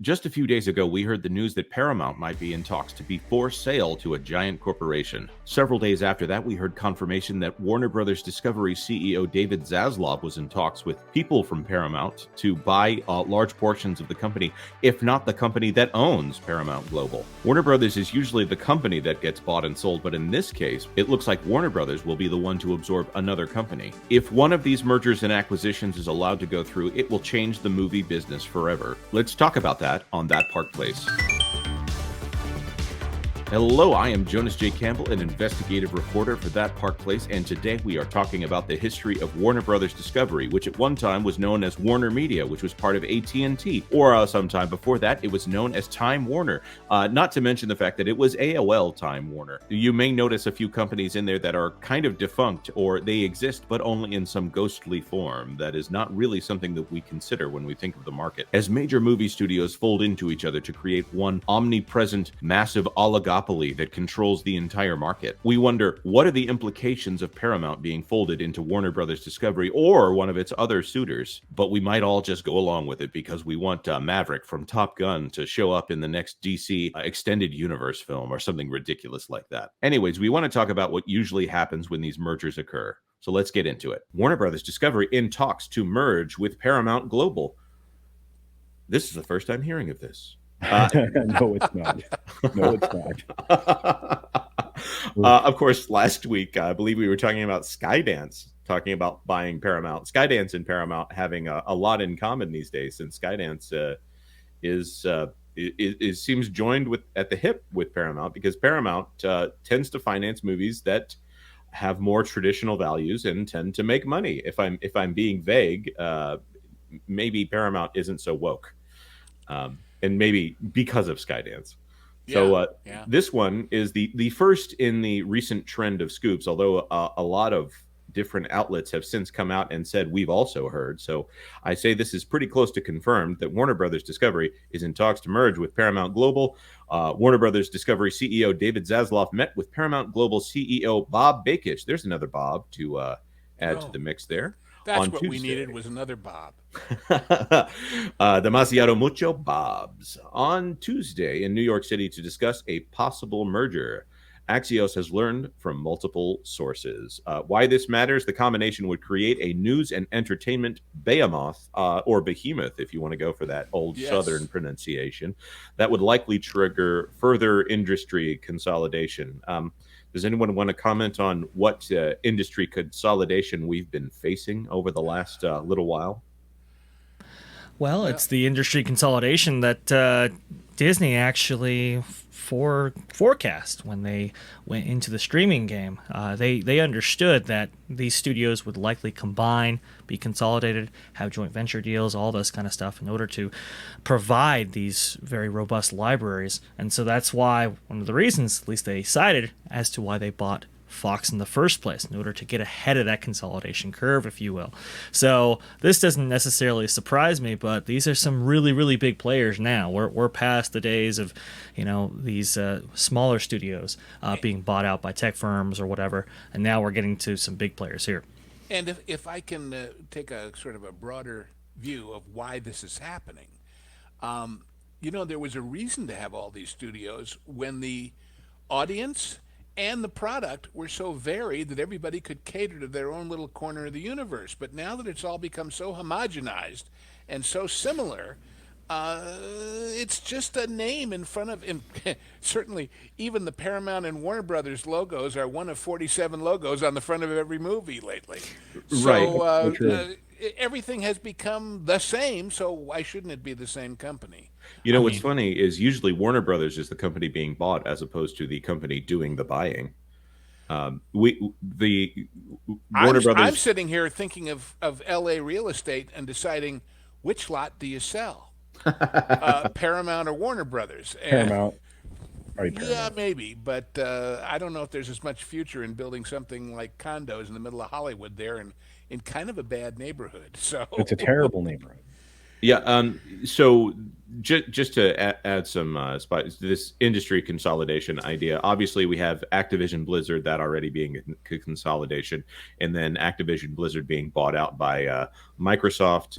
Just a few days ago, we heard the news that Paramount might be in talks to be for sale to a giant corporation. Several days after that, we heard confirmation that Warner Brothers Discovery CEO David Zaslav was in talks with people from Paramount to buy large portions of the company, if not the company that owns Paramount Global. Warner Brothers is usually the company that gets bought and sold, but in this case, it looks like Warner Brothers will be the one to absorb another company. If one of these mergers and acquisitions is allowed to go through, it will change the movie business forever. Let's talk about that on That Park Place. Hello, I am Jonas J. Campbell, an investigative reporter for That Park Place, and today we are talking about the history of Warner Brothers Discovery, which at one time was known as Warner Media, which was part of AT&T, or sometime before that, it was known as Time Warner, not to mention the fact that it was AOL Time Warner. You may notice a few companies in there that are kind of defunct, or they exist, but only in some ghostly form. That is not really something that we consider when we think of the market. As major movie studios fold into each other to create one omnipresent, massive oligopoly that controls the entire market, we wonder, what are the implications of Paramount being folded into Warner Brothers Discovery or one of its other suitors? But we might all just go along with it because we want Maverick from Top Gun to show up in the next DC extended universe film or something ridiculous like that. Anyways, we want to talk about what usually happens when these mergers occur. So let's get into it. Warner Brothers Discovery in talks to merge with Paramount Global. This is the first time hearing of this. No, it's not. No, it's not. Of course, last week, I believe we were talking about Skydance, talking about buying Paramount. Skydance and Paramount having a lot in common these days, since Skydance seems joined with at the hip with Paramount, because Paramount tends to finance movies that have more traditional values and tend to make money. If I'm being vague, maybe Paramount isn't so woke. And maybe because of Skydance. So this one is the first in the recent trend of scoops, although a lot of different outlets have since come out and said we've also heard. So I say this is pretty close to confirmed that Warner Brothers Discovery is in talks to merge with Paramount Global. Warner Brothers Discovery CEO David Zaslav met with Paramount Global CEO Bob Bakish. There's another Bob to add to the mix there. That's on what Tuesday. We needed, was another Bob. Demasiado mucho Bobs. On Tuesday in New York City to discuss a possible merger. Axios has learned from multiple sources. Why this matters: the combination would create a news and entertainment behemoth, or behemoth if you want to go for that old Southern pronunciation, that would likely trigger further industry consolidation. Does anyone want to comment on what industry consolidation we've been facing over the last little while? Well, it's the industry consolidation that Disney actually forecast when they went into the streaming game. They understood that these studios would likely combine, be consolidated, have joint venture deals, all this kind of stuff in order to provide these very robust libraries. And so that's why, one of the reasons, at least they cited, as to why they bought Fox in the first place, in order to get ahead of that consolidation curve, if you will. So this doesn't necessarily surprise me, but these are some really, really big players now. We're past the days of, these smaller studios being bought out by tech firms or whatever, and now we're getting to some big players here. And if I can take a sort of a broader view of why this is happening, there was a reason to have all these studios when the audience and the product were so varied that everybody could cater to their own little corner of the universe. But now that it's all become so homogenized and so similar, it's just a name in front of, and certainly even the Paramount and Warner Brothers logos are one of 47 logos on the front of every movie lately. Right. So everything has become the same, so why shouldn't it be the same company? What's funny is usually Warner Brothers is the company being bought as opposed to the company doing the buying. I'm sitting here thinking of LA real estate and deciding which lot do you sell, Paramount or Warner Brothers. Paramount. Yeah, maybe, but I don't know if there's as much future in building something like condos in the middle of Hollywood there, in kind of a bad neighborhood. So It's a terrible neighborhood. Yeah. So just to add some this industry consolidation idea. Obviously, we have Activision Blizzard that already being a consolidation, and then Activision Blizzard being bought out by Microsoft.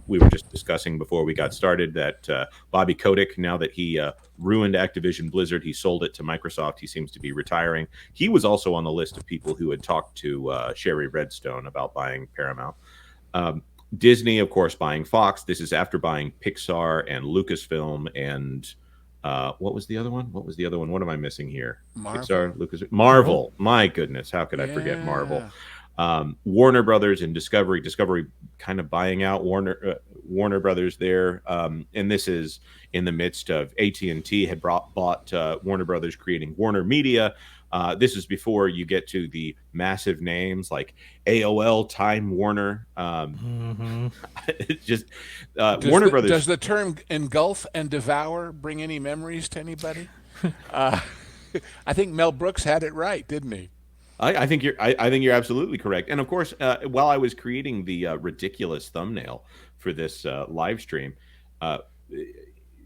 We were just discussing before we got started that Bobby Kotick, now that he ruined Activision Blizzard, he sold it to Microsoft. He seems to be retiring. He was also on the list of people who had talked to Sherry Redstone about buying Paramount. Um, Disney, of course, buying Fox. This is after buying Pixar and Lucasfilm and what was the other one? What was the other one? What am I missing here? Marvel. Pixar, Lucas, Marvel. My goodness, how could I forget Marvel? Yeah. Warner Brothers and Discovery. Discovery kind of buying out Warner Brothers there, and this is in the midst of AT&T had bought Warner Brothers, creating Warner Media. This is before you get to the massive names like AOL, Time Warner. It's just Warner Brothers. Does the term engulf and devour bring any memories to anybody? uh, I think Mel Brooks had it right, didn't he? I think you're absolutely correct. And of course, while I was creating the ridiculous thumbnail for this live stream, uh,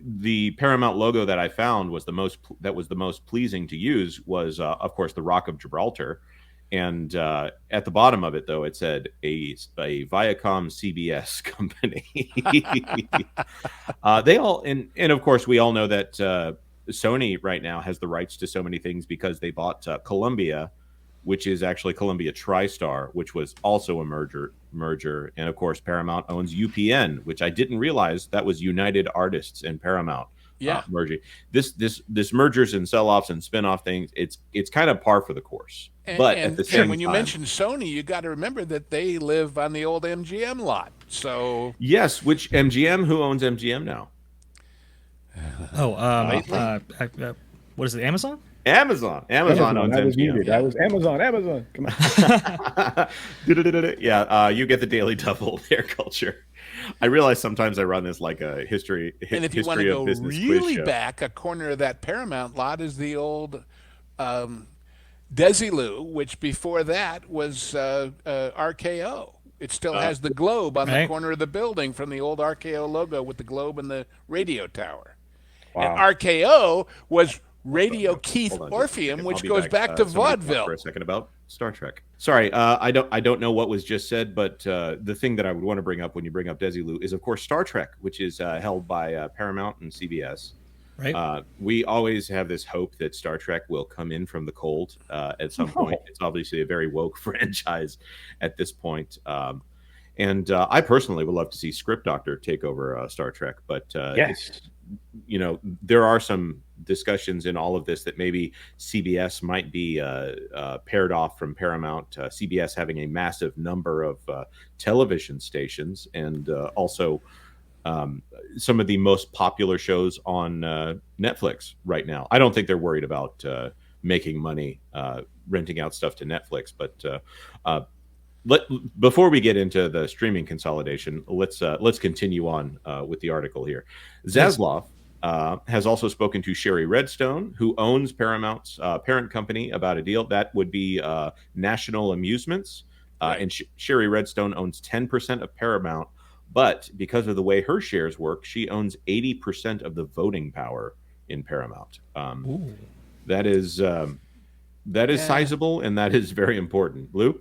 the Paramount logo that I found was the most pleasing to use was of course the Rock of Gibraltar, and at the bottom of it though it said a Viacom CBS company. They all and of course we all know that Sony right now has the rights to so many things because they bought Columbia, which is actually Columbia TriStar, which was also a merger. And of course, Paramount owns UPN, which I didn't realize that was United Artists and Paramount Yeah. merging. This mergers and sell-offs and spin-off things, it's kind of par for the course. But at the same when you time, mention Sony, you got to remember that they live on the old MGM lot. So yes, which MGM? Who owns MGM now? What is it? Amazon? Amazon owns I was MGM. muted. I was Amazon. Come on. Yeah, you get the daily double there, culture. I realize sometimes I run this like a history and if you want to history go of business quiz really show. back, a corner of that Paramount lot is the old Desilu, which before that was RKO. It still has the globe on the Right. corner of the building from the old RKO logo with the globe and the radio tower. Wow. And RKO was Radio Keith Hold on just a Orpheum, second. which I'll be goes back to somebody talk vaudeville. for a second about Star Trek. Sorry, I don't know what was just said, but the thing that I would want to bring up when you bring up Desilu is, of course, Star Trek, which is held by Paramount and CBS. Right. We always have this hope that Star Trek will come in from the cold at some point. It's obviously a very woke franchise at this point. And I personally would love to see Script Doctor take over Star Trek, but Yes. there are some discussions in all of this that maybe CBS might be paired off from Paramount. CBS having a massive number of television stations and also some of the most popular shows on Netflix right now. I don't think they're worried about making money renting out stuff to Netflix, but before we get into the streaming consolidation, let's continue on with the article here. Zaslav has also spoken to Sherry Redstone, who owns Paramount's parent company, about a deal that would be National Amusements. Right. And Sherry Redstone owns 10% of Paramount, but because of the way her shares work, she owns 80% of the voting power in Paramount. That is sizable, and that is very important. Lou?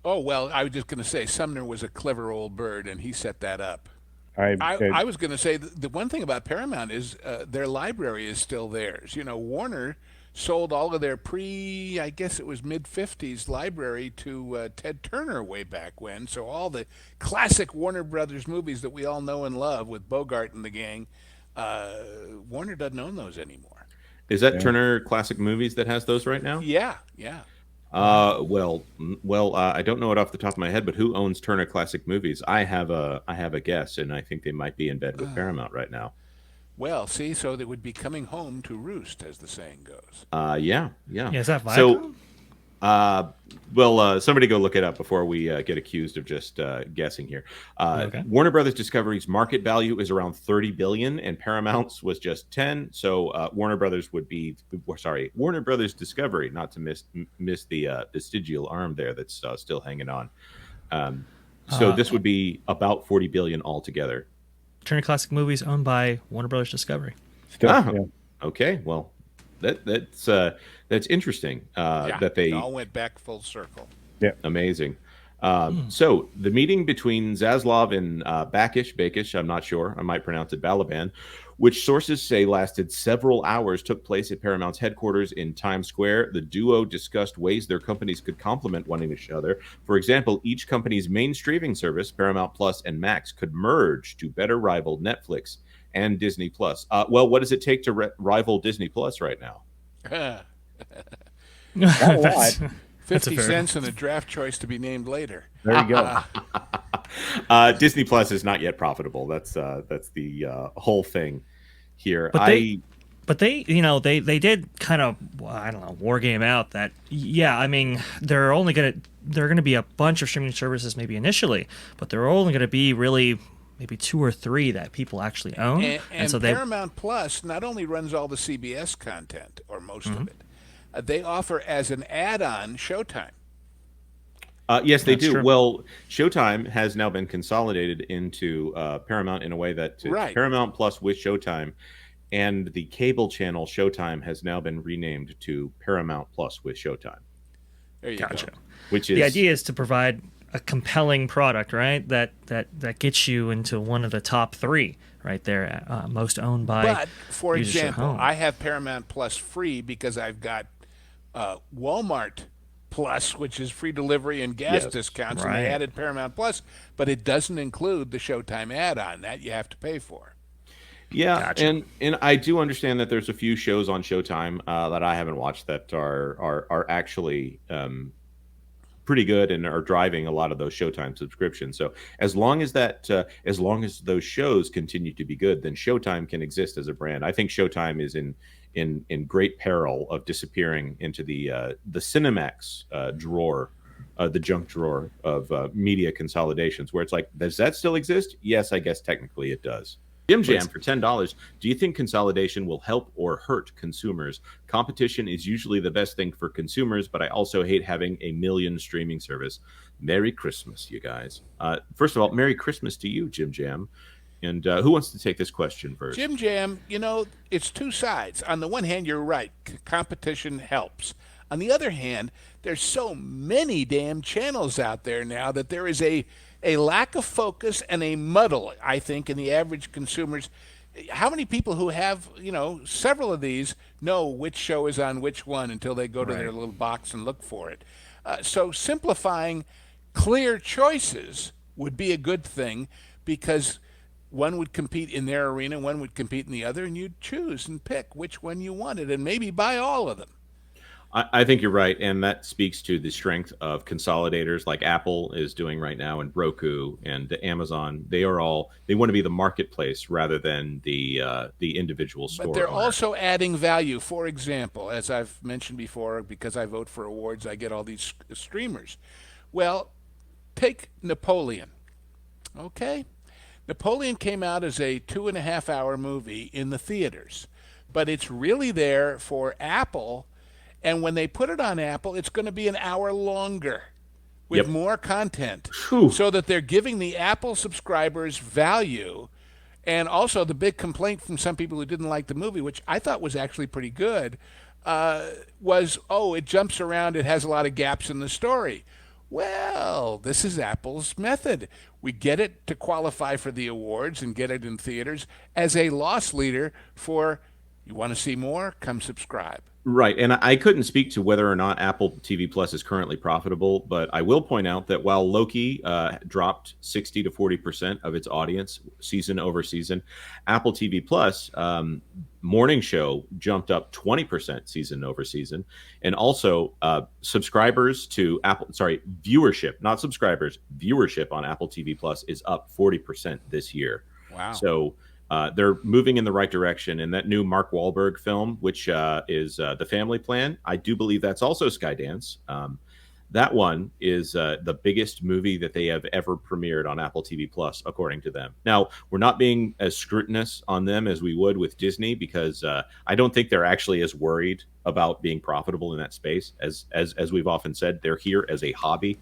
Oh, well, I was just going to say Sumner was a clever old bird, and he set that up. I I was going to say the one thing about Paramount is their library is still theirs. Warner sold all of their I guess it was mid-50s library to Ted Turner way back when. So all the classic Warner Brothers movies that we all know and love with Bogart and the gang, Warner doesn't own those anymore. Is that Turner Classic Movies that has those right now? Yeah, yeah. Well, I don't know it off the top of my head, but who owns Turner Classic Movies? I have a guess, and I think they might be in bed with Paramount right now. Well, see, so they would be coming home to roost, as the saying goes. Yeah. Yeah, is that Viacom? So, somebody go look it up before we get accused of just guessing here. Okay. Warner Brothers Discovery's market value is around 30 billion, and Paramount's was just 10. So Warner Brothers Discovery, not to miss the vestigial arm there that's still hanging on. So this would be about 40 billion altogether. Turner Classic Movies owned by Warner Brothers Discovery. Still, Ah, yeah. okay. Well, that's interesting. Yeah, That they it all went back full circle. amazing. So the meeting between Zaslav and Bakish, I'm not sure, I might pronounce it Balaban, which sources say lasted several hours, took place at Paramount's headquarters in Times Square. The duo discussed ways their companies could complement one each other. For example, each company's main streaming service, Paramount Plus and Max, could merge to better rival Netflix and Disney Plus. Well, what does it take to rival Disney Plus right now? Not a lot. 50 fair- cents and a draft choice to be named later. There you go. Disney Plus is not yet profitable. That's the whole thing here. But they, you know, they did kind of, well, I don't know, war game out that, yeah, I mean, there are going to be a bunch of streaming services maybe initially, but there are only going to be really maybe 2 or 3 that people actually own. And so Paramount Plus not only runs all the CBS content, or most of it, they offer as an add-on Showtime. Yes, they That's do. true. Well, Showtime has now been consolidated into Paramount in a way that Right. Paramount Plus with Showtime, and the cable channel Showtime has now been renamed to Paramount Plus with Showtime, There you Gotcha. go. which is The idea is to provide a compelling product, right? That gets you into one of the top 3 right there, most owned by. But, for users at example, home. I have Paramount Plus free because I've got Walmart Plus, which is free delivery and gas Yes, discounts, and right. they added Paramount Plus, but it doesn't include the Showtime add-on. That you have to pay for. Yeah, Gotcha. and I do understand that there's a few shows on Showtime that I haven't watched that are actually pretty good and are driving a lot of those Showtime subscriptions. So as long as as long as those shows continue to be good, then Showtime can exist as a brand. I think Showtime is in great peril of disappearing into the Cinemax drawer, the junk drawer of media consolidations, where it's like, does that still exist? Yes, I guess technically it does. Jim Jam for $10. Do you think consolidation will help or hurt consumers? Competition is usually the best thing for consumers, but I also hate having a million streaming service. Merry Christmas, you guys. First of all, Merry Christmas to you, Jim Jam. And who wants to take this question first? Jim Jam, you know, it's two sides. On the one hand, you're right. Competition helps. On the other hand, there's so many damn channels out there now that there is a lack of focus and a muddle, I think, in the average consumers. How many people who have, you know, several of these know which show is on which one until they go to their little box and look for it? So simplifying clear choices would be a good thing, because one would compete in their arena, one would compete in the other, and you'd choose and pick which one you wanted and maybe buy all of them. I think you're right, and that speaks to the strength of consolidators like Apple is doing right now, and Roku and Amazon. They want to be the marketplace rather than the individual store. But they're owner. also adding value. For example, as I've mentioned before, because I vote for awards, I get all these streamers. Well, take Napoleon. Okay? Napoleon came out as a 2.5 hour movie in the theaters, but it's really there for Apple. And when they put it on Apple, it's going to be an hour longer with Yep. more content, Whew. so that they're giving the Apple subscribers value. And also, the big complaint from some people who didn't like the movie, which I thought was actually pretty good, was, oh, it jumps around, it has a lot of gaps in the story. Well, this is Apple's method. We get it to qualify for the awards and get it in theaters as a loss leader for, you want to see more? Come subscribe. Right, and I couldn't speak to whether or not Apple TV Plus is currently profitable, but I will point out that while Loki dropped 60 to 40% of its audience season over season, Apple TV Plus morning show jumped up 20% season over season, and also subscribers to viewership, not subscribers, viewership on Apple TV Plus is up 40% this year. Wow. So they're moving in the right direction. And that new Mark Wahlberg film, which is The Family Plan, I do believe that's also Skydance. That one is the biggest movie that they have ever premiered on Apple TV Plus, according to them. Now, we're not being as scrutinous on them as we would with Disney, because I don't think they're actually as worried about being profitable in that space. As we've often said, they're here as a hobby.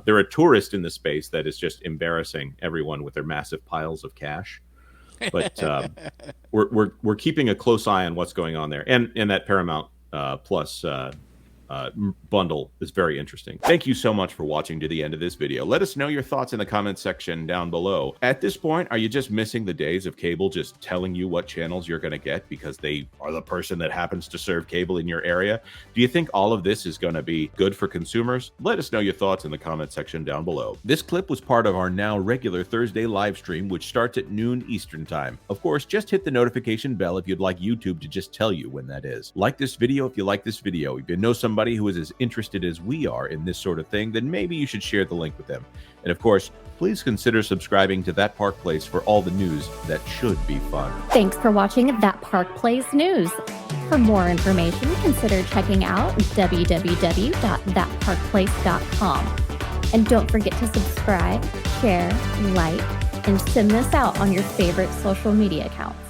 They're a tourist in the space that is just embarrassing everyone with their massive piles of cash. But we're keeping a close eye on what's going on there, and that Paramount Plus bundle is very interesting. Thank you so much for watching to the end of this video. Let us know your thoughts in the comments section down below. At this point, are you just missing the days of cable just telling you what channels you're going to get because they are the person that happens to serve cable in your area? Do you think all of this is going to be good for consumers? Let us know your thoughts in the comment section down below. This clip was part of our now regular Thursday live stream, which starts at noon Eastern time. Of course, just hit the notification bell if you'd like YouTube to just tell you when that is. Like this video if you like this video. If you know somebody who is as interested as we are in this sort of thing, then maybe you should share the link with them. And of course, please consider subscribing to That Park Place for all the news that should be fun. Thanks for watching That Park Place News. For more information, consider checking out www.thatparkplace.com. And don't forget to subscribe, share, like, and send this out on your favorite social media accounts.